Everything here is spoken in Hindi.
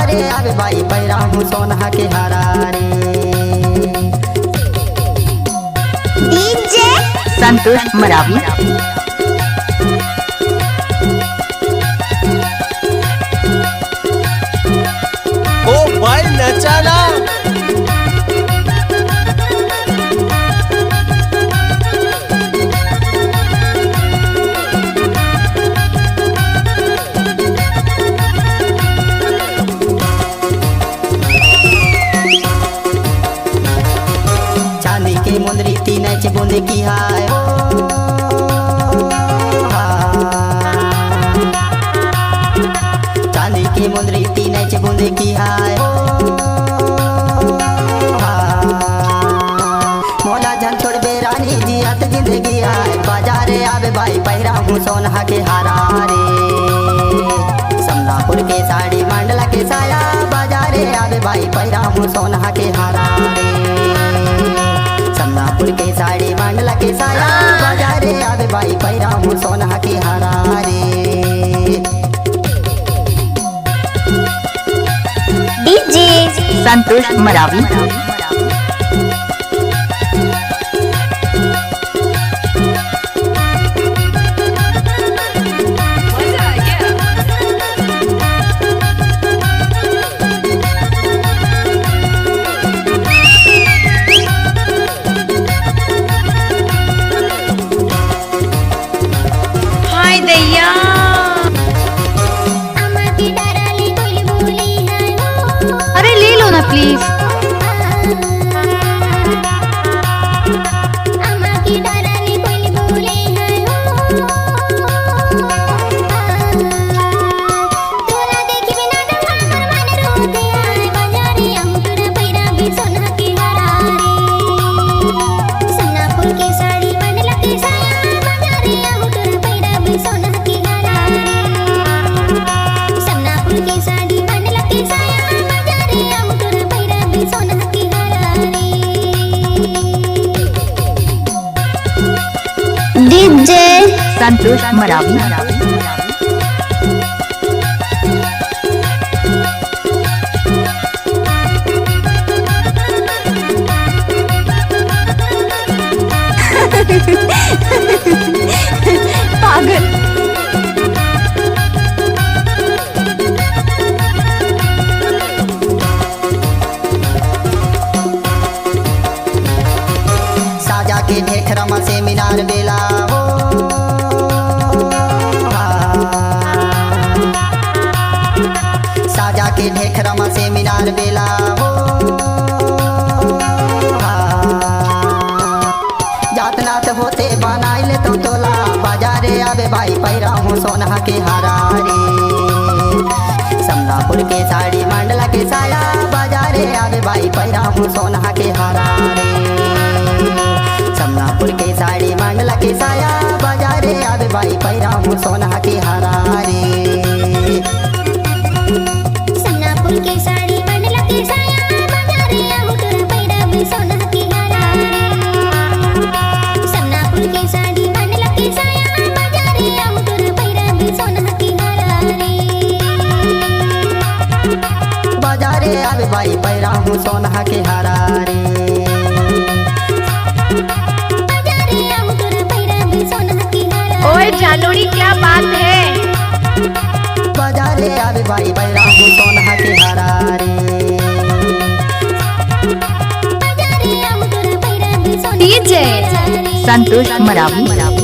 बाजारे आवे भाई पैरा हूँ सोना के हारा रे। डीजे संतोष मरावी। ओ भाई नचाना। चांदी की मुंदरी तीन बूंदे की हाय हो चांदी की मुंदरी तीन बूंदे की हाय हो मोला झन छोड़ बेरानी जियत जिंदगी आए बाजारे आवे भाई पैरा हूँ सोना के हारा रे। समनापुर के साड़ी मंडला के साया बाजारे आवे भाई पैरा हूँ सोना के हारा रे। समनापुर के साड़ी मंडला के साया बाजारे आवे भाई पैरा हूँ सोना के हारा रे। डीजे संतोष मरावी। हाय दैया अरे ले लो ना प्लीज। डीजे संतोष मरावी। पागल। साजा के ढेखरमा से मीनार बेला हो साजा के ढेखरमा से मीनार बेला हो जात नात होते बनाई ले तो तोला बाजारे आवे भाई पैरा हूँ सोना के हारा रे। समनापुर के साड़ी मंडला के साया बाजारे आवे भाई पैरा हूँ सोना के हारा रे। समनापुर के साड़ी मंडला के साया बाजारे आवे भाई पैरा हूँ सोना के हारा रे। समनापुर के साड़ी मंडला के साया बाजारे आऊ तोरा पैरा भी सोना के हारा रे। समनापुर के साड़ी मंडला के साया बाजारे आऊ तोरा पैरा भी सोना के हारा रे। बाजारे आवे भाई पैरा हूँ सोना के हारा रे। ओए जानोरी क्या बात है। बाजारे आवे भाई पैरा हूँ सोना के हारा रे। डीजे संतोष मरावी।